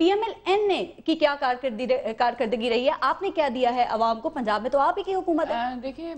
PMLN نے کی کیا کارکردگی رہی ہے؟ آپ نے کیا دیا ہے عوام کو؟ پنجاب میں تو آپ ہی کی حکومت ہے. دیکھیے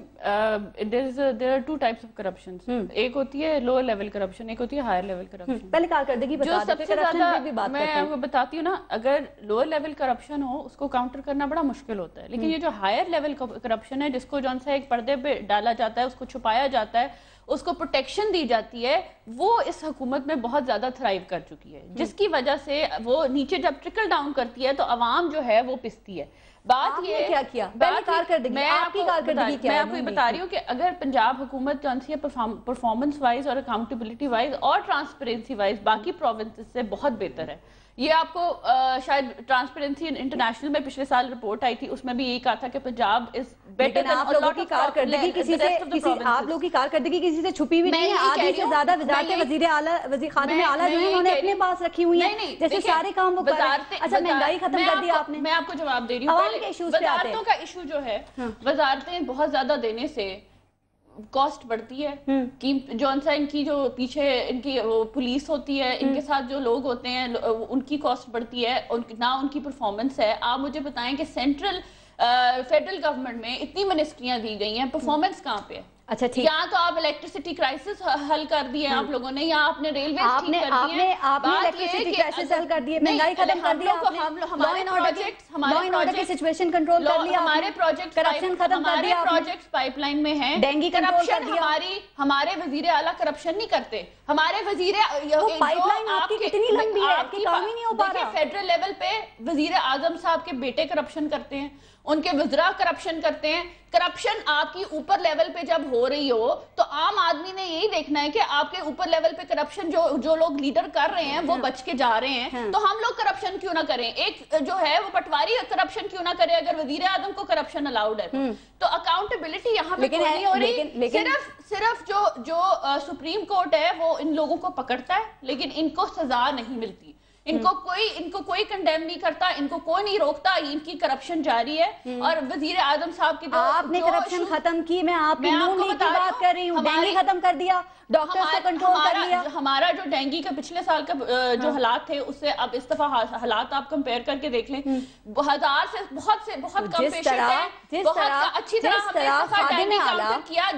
there are two types of corruptions. ایک ہوتی ہے لوور لیول کرپشن, ایک ہوتی ہے ہائر لیول کرپشن. پہلے کارکردگی بتا دیں, پھر کرپشن پہ بھی بات کرتے ہیں. میں آپ کو بتاتی ہوں نا, اگر لوور لیول کرپشن ہو اس کو کاؤنٹر کرنا بڑا مشکل ہوتا ہے, لیکن یہ جو ہائر لیول کرپشن ہے جس کو جون سا ایک پردے پہ ڈالا جاتا ہے, اس کو چھپایا جاتا ہے, اس کو پروٹیکشن دی جاتی ہے, وہ اس حکومت میں بہت زیادہ تھرائیو کر چکی ہے, جس کی وجہ سے وہ نیچے جب ٹرکل ڈاؤن کرتی ہے تو عوام جو ہے وہ پستی ہے. بات یہ کیا کیا پہلے کارکردگی, میں آپ کو یہ بتا رہی ہوں کہ اگر پنجاب حکومت جون سی پرفارمنس وائز اور اکاؤنٹیبلٹی وائز اور ٹرانسپیرنسی وائز باقی پروونسز سے بہت بہتر ہے. یہ آپ کو شاید ٹرانسپیرنسی انٹرنیشنل میں پچھلے سال رپورٹ آئی تھی, اس میں بھی یہی کہا تھا کہ پنجاب از بیٹر دین آپ لوگوں کی کارکردگی کسی سے چھپی ہوئی نہیں ہے. آدھی سے زیادہ وزارتیں وزیر خادم اعلیٰ جو ہیں انہوں نے اپنے پاس رکھی ہوئی ہیں, جیسے سارے کام وہ کر رہے ہیں. اچھا مہنگائی ختم کر دی آپ نے. میں آپ کو جواب دے رہی ہوں. وزارتوں کا ایشو جو ہے, وزارتیں بہت زیادہ دینے سے کاسٹ بڑھتی ہے. جون سا ان کی جو پیچھے ان کی پولیس ہوتی ہے, ان کے ساتھ جو لوگ ہوتے ہیں ان کی کاسٹ بڑھتی ہے, نہ ان کی پرفارمنس ہے. آپ مجھے بتائیں کہ فیڈرل گورنمنٹ میں اتنی منسٹریاں دی گئی ہیں, پرفارمنس کہاں پہ ہے؟ اچھا ٹھیک, یہاں تو آپ الیکٹریسٹی کرائسس حل کر دیے آپ لوگوں نے, یا آپ نے ریلوے ٹھیک کر دی ہیں. آپ نے الیکٹریسٹی کرائسس حل کر دیے, مہنگائی ختم کر دی, لا اینڈ آرڈر کی سچویشن کنٹرول کر لیا, ہمارے پروجیکٹ کرپشن ختم کر دیا, پروجیکٹس پائپ لائن میں ہیں. ڈینگی کنٹرول کر دیا. ہمارے وزیر اعلیٰ کرپشن نہیں کرتے. ہمارے وزیر پائپ لائن آپ کی کتنی لمبی ہے کہ کام ہی نہیں ہو پا رہا. فیڈرل لیول پہ وزیر اعظم صاحب کے بیٹے کرپشن کرتے ہیں, ان کے وزراء کرپشن کرتے ہیں. کرپشن آپ کی اوپر لیول پہ جب ہو رہی ہو تو عام آدمی نے یہی دیکھنا ہے کہ آپ کے اوپر لیول پہ کرپشن جو لوگ لیڈر کر رہے ہیں وہ بچ کے جا رہے ہیں, تو ہم لوگ کرپشن کیوں نہ کریں؟ ایک جو ہے وہ پٹواری کرپشن کیوں نہ کرے اگر وزیر اعظم کو کرپشن الاؤڈ ہے تو اکاؤنٹیبلٹی یہاں پہ نہیں ہو رہی. صرف جو سپریم کورٹ ہے وہ ان لوگوں کو پکڑتا ہے, لیکن ان کو سزا نہیں ملتی. ان کو کوئی کنڈیم نہیں کرتا, ان کو کوئی نہیں روکتا, ان کی کرپشن جاری ہے. اور وزیر اعظم صاحب کی آپ نے کرپشن ختم کی, میں آپ کی نون لیگ کی بات کر رہی ہوں. ڈینگی ختم کر دیا, ڈاکٹرز کو کنٹرول کر لیا. ہمارا جو ڈینگی کا پچھلے سال کا جو حالات تھے اس سے اب اس دفعہ حالات آپ کمپیئر کر کے دیکھ لیں, 1000 سے بہت کم پیشنٹ ہیں. بہت اچھی طرح ہم نے اس دفعہ ڈینگی کاؤنٹر کیا.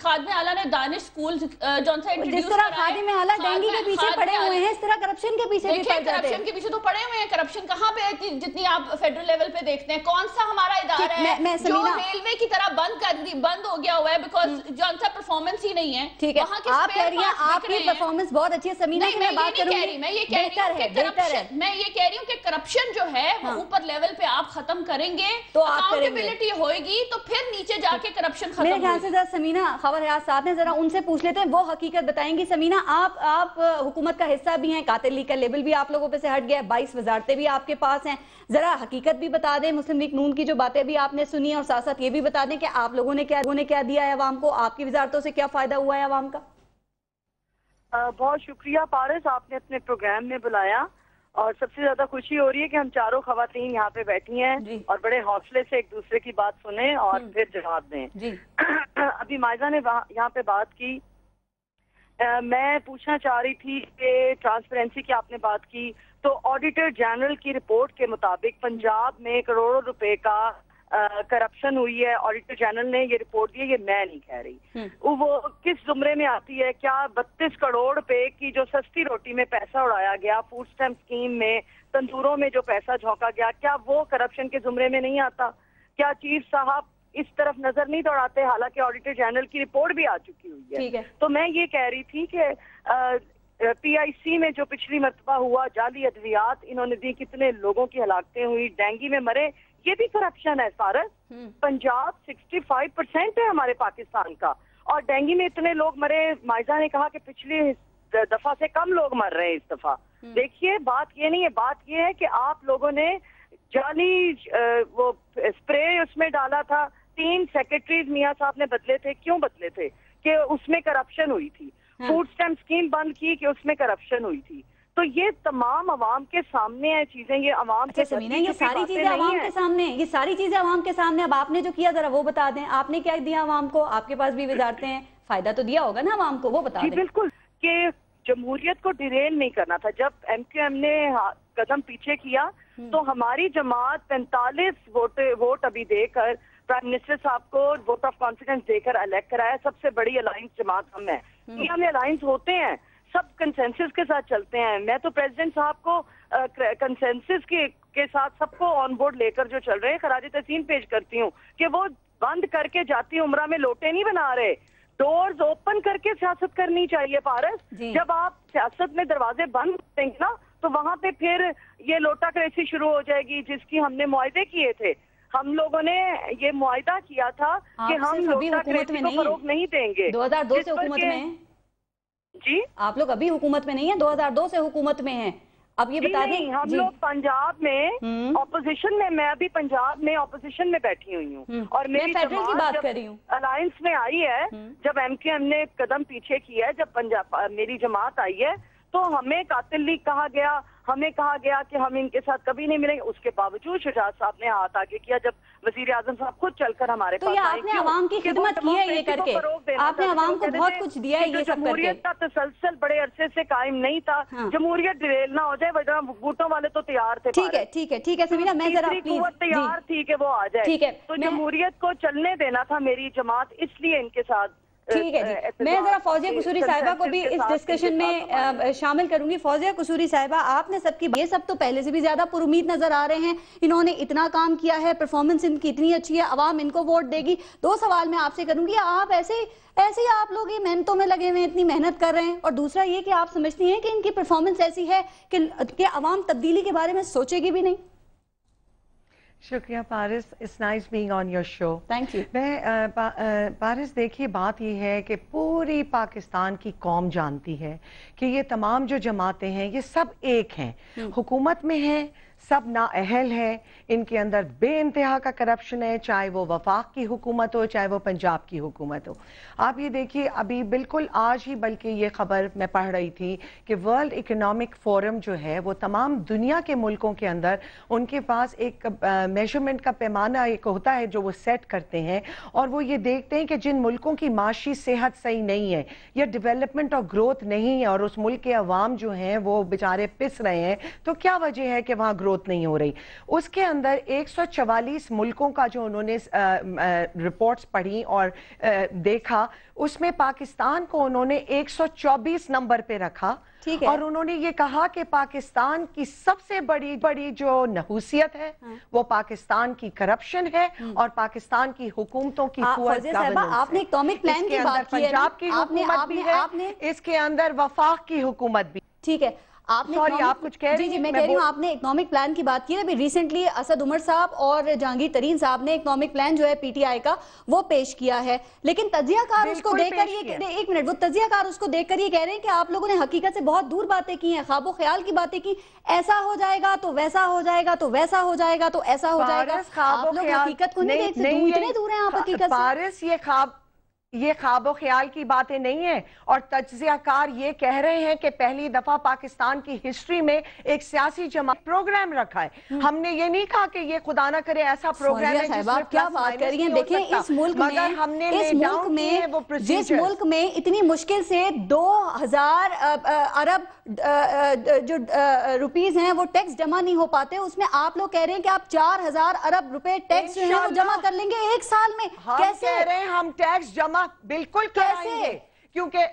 خادم اعلیٰ نے دانش سکول جون سا انٹروڈیوس جس طرح خادم اعلیٰ ڈینگی کے پیچھے پڑے ہوئے ہیں, اس طرح کرپشن کے پیچھے بھی پڑ جاتے ہیں. کرپشن کے پیچھے تو پڑے ہوئے ہیں. کرپشن کہاں پہ ہے جتنی آپ فیڈرل لیول پہ دیکھتے ہیں؟ کون سا ہمارا ادارہ ہے جو ریلوے کی طرح بند ہو گیا ہوا ہے بیکاز جون سا پرفارمنس ہی نہیں ہے؟ ٹھیک ہے, آپ کہہ رہی ہیں آپ کی پرفارمنس بہت اچھی ہے. سمینہ کی میں بات کروں گی, میں یہ کہہ رہی ہوں کہ کرپشن جو ہے وہ اوپر لیول پہ آپ ختم کریں گے تو اکاؤنٹیبلٹی ہوئے گی, تو پھر نیچے جا کے کرپشن ختم. میرے خیال سے ذرا سمینہ خبر حیات صاحب نے ذرا ان سے پوچھ لیتے ہیں, وہ حقیقت بتائیں گی. سمینہ آپ حکومت کا حصہ بھی ہیں, قاتل لیگ کا لیبل بھی آپ لوگوں پہ سے ہٹ گیا ہے, 22 وزارتیں بھی آپ کے پاس ہیں. ذرا حقیقت بھی بتا دیں, مسلم لیگ نون کی جو باتیں بھی آپ نے سنی, اور ساتھ ساتھ یہ بھی بتا دیں کہ آپ لوگوں نے کیا دیا ہے عوام کو, آپ کی وزارتوں سے کیا فائدہ ہوا ہے عوام کا. بہت شکریہ پارس, آپ نے اپنے پروگرام میں بلایا, اور سب سے زیادہ خوشی ہو رہی ہے کہ ہم چاروں خواتین یہاں پہ بیٹھی ہیں اور بڑے حوصلے سے ایک دوسرے کی بات سنیں اور پھر جواب دیں. ابھی مائزہ نے یہاں پہ بات کی, میں پوچھنا چاہ رہی تھی کہ ٹرانسپیرنسی کی آپ نے بات کی, تو آڈیٹر جنرل کی رپورٹ کے مطابق پنجاب میں کروڑوں روپے کا کرپشن ہوئی ہے. آڈیٹر جنرل نے یہ رپورٹ دی ہے, یہ میں نہیں کہہ رہی. وہ کس زمرے میں آتی ہے؟ کیا 32 کروڑ روپے کی جو سستی روٹی میں پیسہ اڑایا گیا, فوڈ اسٹیمپ اسکیم میں تندوروں میں جو پیسہ جھونکا گیا, کیا وہ کرپشن کے زمرے میں نہیں آتا؟ کیا چیف صاحب اس طرف نظر نہیں دوڑاتے, حالانکہ آڈیٹر جنرل کی رپورٹ بھی آ چکی ہوئی ہے؟ تو میں یہ کہہ رہی تھی کہ PIC میں جو پچھلی مرتبہ ہوا, جعلی ادویات انہوں نے دی, کتنے لوگوں کی ہلاکتیں ہوئی, ڈینگی میں مرے, یہ بھی کرپشن ہے. سارس پنجاب 65% ہے ہمارے پاکستان کا, اور ڈینگی میں اتنے لوگ مرے. مائزہ نے کہا کہ پچھلی دفعہ سے کم لوگ مر رہے ہیں اس دفعہ. دیکھیے بات یہ نہیں ہے, بات یہ ہے کہ آپ لوگوں نے جعلی وہ اسپرے اس میں ڈالا تھا, 3 سیکرٹریز میاں صاحب نے بدلے تھے. کیوں بدلے تھے؟ کہ اس میں کرپشن ہوئی تھی. فوڈ اسٹیمپ اسکیم بند کی کہ اس میں کرپشن ہوئی تھی. تو یہ تمام عوام کے سامنے ہیں چیزیں, یہ عوام کے سامنے, یہ ساری چیزیں عوام کے سامنے, یہ ساری چیزیں عوام کے سامنے. اب آپ نے جو کیا ذرا وہ بتا دیں, آپ نے کیا دیا عوام کو؟ آپ کے پاس بھی وزارتیں ہیں, فائدہ تو دیا ہوگا نا عوام کو, وہ بتا دیں. بالکل, کہ جمہوریت کو ڈیریل نہیں کرنا تھا. جب MQM نے قدم پیچھے کیا تو ہماری جماعت 45 ووٹ ابھی دے کر پرائم منسٹر صاحب کو ووٹ آف کانفیڈنس دے کر الیکٹ کرایا. سب سے بڑی الائنس جماعت ہم ہیں. یہ ہمیں الائنس ہوتے ہیں, سب کنسنسس کے ساتھ چلتے ہیں. میں تو پریزیڈنٹ صاحب کو کنسنسس کے ساتھ سب کو آن بورڈ لے کر جو چل رہے ہیں خراج تحسین پیش کرتی ہوں کہ وہ بند کر کے جاتی عمرہ میں لوٹے نہیں بنا رہے. ڈورز اوپن کر کے سیاست کرنی چاہیے پارس. جب آپ سیاست میں دروازے بند کریں گے نا تو وہاں پہ پھر یہ لوٹا کریسی شروع ہو جائے گی جس کی ہم نے معاہدے کیے تھے. ہم لوگوں نے یہ معاہدہ کیا تھا کہ ہم لوٹا کریسی کو فروغ نہیں دیں گے. 2002 سے حکومت میں ہیں جی, آپ لوگ ابھی حکومت میں نہیں ہیں, 2002 سے حکومت میں ہیں. اب یہ بتا دیں ہم لوگ پنجاب میں اپوزیشن میں, میں ابھی پنجاب میں اپوزیشن میں بیٹھی ہوئی ہوں اور میری فیڈرل کی بات کر رہی ہوں. الائنس میں آئی ہے جب ایم کیو ایم نے قدم پیچھے کیا ہے, جب پنجاب میری جماعت آئی ہے تو ہمیں قاتل لیگ کہا گیا, ہمیں کہا گیا کہ ہم ان کے ساتھ کبھی نہیں ملیں گے. اس کے باوجود شجاعت صاحب نے ہاتھ آگے کیا جب وزیر اعظم صاحب خود چل کر ہمارے پاس آئے. تو یہ آپ نے عوام کی خدمت کی ہے, یہ کر کے آپ نے عوام کو بہت کچھ دیا ہے. یہ جمہوریت کا تسلسل بڑے عرصے سے قائم نہیں تھا. جمہوریت ڈریل نہ ہو جائے, ورنہ بھوٹوں والے تو تیار تھے. ٹھیک ہے ٹھیک ہے ٹھیک ہے سمیرہ, میں ذرا پلیز تیار تھی کہ وہ آ جائے. ٹھیک ہے, تو جمہوریت کو چلنے دینا تھا میری جماعت, اس لیے ان کے ساتھ. ٹھیک ہے جی, میں ذرا فوزیہ قصوری صاحبہ کو بھی اس ڈسکشن میں شامل کروں گی. فوزیہ قصوری صاحبہ, آپ نے سب کی یہ سب تو پہلے سے بھی زیادہ پر امید نظر آ رہے ہیں, انہوں نے اتنا کام کیا ہے, پرفارمنس ان کی اتنی اچھی ہے, عوام ان کو ووٹ دے گی. 2 سوال میں آپ سے کروں گی, آپ ایسے ہی آپ لوگ یہ محنتوں میں لگے ہوئے ہیں, اتنی محنت کر رہے ہیں, اور دوسرا یہ کہ آپ سمجھتی ہیں کہ ان کی پرفارمنس ایسی ہے کہ عوام تبدیلی کے بارے میں سوچے گی بھی نہیں. شکریہ پارس, it's nice being on your show. Thank you. پارس دیکھیے, بات یہ ہے کہ پوری پاکستان کی قوم جانتی ہے کہ یہ تمام جو جماعتیں ہیں یہ سب ایک ہیں, حکومت میں ہیں, سب نااہل ہیں, ان کے اندر بے انتہا کا کرپشن ہے, چاہے وہ وفاق کی حکومت ہو چاہے وہ پنجاب کی حکومت ہو. آپ یہ دیکھیے, ابھی بالکل آج ہی بلکہ یہ خبر میں پڑھ رہی تھی کہ ورلڈ اکنامک فورم جو ہے وہ تمام دنیا کے ملکوں کے اندر ان کے پاس ایک میجرمنٹ کا پیمانہ ایک ہوتا ہے جو وہ سیٹ کرتے ہیں, اور وہ یہ دیکھتے ہیں کہ جن ملکوں کی معاشی صحت صحیح نہیں ہے یا ڈیولپمنٹ اور گروتھ نہیں ہے, اور اس ملک کے عوام جو ہیں وہ بیچارے پس رہے ہیں, تو کیا وجہ ہے کہ وہاں گروتھ نہیں ہو رہی. اس کے اندر 144 ملکوں کا جو انہوں نے رپورٹس پڑھی اور دیکھا, اس میں پاکستان کو انہوں نے 124 نمبر پہ رکھا, اور انہوں نے یہ کہا کہ پاکستان کی سب سے بڑی جو نحوسیت ہے وہ پاکستان کی کرپشن ہے اور پاکستان کی حکومتوں کی قوت گورننس. آپ نے اکنامک پلان کی بات کی ہے, پنجاب کی حکومت بھی ہے, اس کے اندر وفاق کی حکومت بھی. ٹھیک ہے, آپ نے کچھ کہہ رہی ہیں؟ جی میں کہہ رہی ہوں, آپ نے اکنامک پلان کی بات کی ہے. ابھی ریسنٹلی اسد عمر صاحب اور جہانگیر ترین صاحب نے اکنامک پلان جو ہے پی ٹی آئی کا وہ پیش کیا ہے, لیکن تجزیہ کار اس کو دیکھ کر یہ, ایک منٹ, وہ تجزیہ کار اس کو دیکھ کر یہ کہہ رہے ہیں کہ آپ لوگوں نے حقیقت سے بہت دور باتیں کی ہیں, خواب و خیال کی باتیں کی, ایسا ہو جائے گا تو ویسا ہو جائے گا, تو ویسا ہو جائے گا تو ایسا ہو جائے گا. آپ لوگ حقیقت کو نہیں دیکھتے, اتنے دور ہیں آپ حقیقت سے. پارس, یہ خواب و خیال کی باتیں نہیں ہیں, اور تجزیہ کار یہ کہہ رہے ہیں کہ پہلی دفعہ پاکستان کی ہسٹری میں ایک سیاسی جماعت پروگرام رکھا ہے. ہم نے یہ نہیں کہا کہ یہ خدا نہ کرے ایسا پروگرام ہے جس میں کیا بات کر رہی ہیں. دیکھیں اس ملک میں اتنی مشکل سے 2000 ارب جو روپیز ہیں وہ ٹیکس جمع نہیں ہو پاتے, اس میں آپ لوگ کہہ رہے ہیں کہ آپ 4000 ارب روپے ٹیکس جو ہے وہ جمع کر لیں گے 1 سال میں. کیسے کہہ رہے ہیں ہم ٹیکس جمع بالکل کرائیں گے, کیونکہ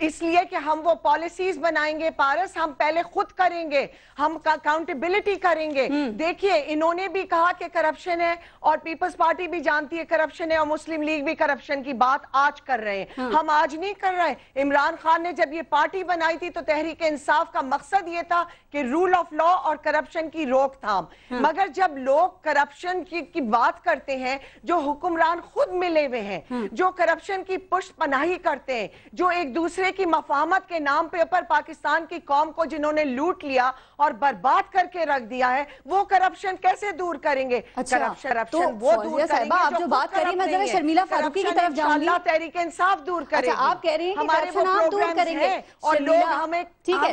اس لیے کہ ہم وہ پالیسیز بنائیں گے پارس, ہم پہلے خود کریں گے, ہم اکاؤنٹیبلٹی کریں گے. دیکھیے انہوں نے بھی کہا کہ کرپشن ہے, اور پیپلز پارٹی بھی جانتی ہے کرپشن ہے, اور مسلم لیگ بھی کرپشن کی بات آج کر رہے ہیں, ہم آج نہیں کر رہے. عمران خان نے جب یہ پارٹی بنائی تھی تو تحریک انصاف کا مقصد یہ تھا کہ رول آف لا اور کرپشن کی روک تھام. مگر جب لوگ کرپشن کی بات کرتے ہیں, جو حکمران خود ملے ہوئے ہیں, جو کرپشن کی پشت پناہی کرتے ہیں, جو ایک دوسرے کی مفاہمت کے نام پہ پر پاکستان کی قوم کو جنہوں نے لوٹ لیا اور برباد کر کے رکھ دیا ہے, وہ کرپشن کیسے دور کریں گے؟ کرپشن وہ دور کریں گے آپ جو بات کری, میں ذرا شرمیلا فاروقی کی طرف جاؤں گی. تحریک انصاف دور کرے گی. آپ کہہ رہے ہیں کہ ہمارے وہ پروگرامز ہیں, اور لوگ ہمیں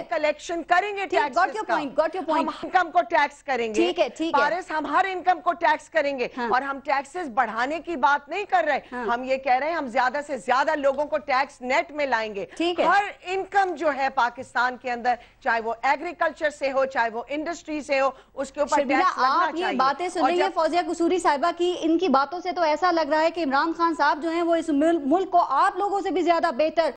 کلیکشن کریں گے ٹیکسز کا, ہم انکم کو ٹیکس کریں گے. پارس, ہم ہر انکم کو ٹیکس کریں گے, اور ہم ٹیکسز بڑھانے کی بات نہیں کر رہے, ہم یہ کہہ رہے ہیں ہم زیادہ سے زیادہ لوگوں کو ٹیکس نیٹ میں لائیں گے. چاہیے. ٹھیک ہے. ہر انکم جو ہے پاکستان کے اندر, چاہے وہ ایگریکلچر سے ہو, چاہے وہ انڈسٹری سے ہو, اس کے اوپر ٹیکس لگنا چاہیے. آپ یہ باتیں سن رہی ہیں فوزیہ قصوری صاحبہ کی, ان کی باتوں سے تو ایسا لگ رہا ہے کہ عمران خان صاحب جو ہیں وہ اس ملک کو آپ لوگوں سے بھی زیادہ بہتر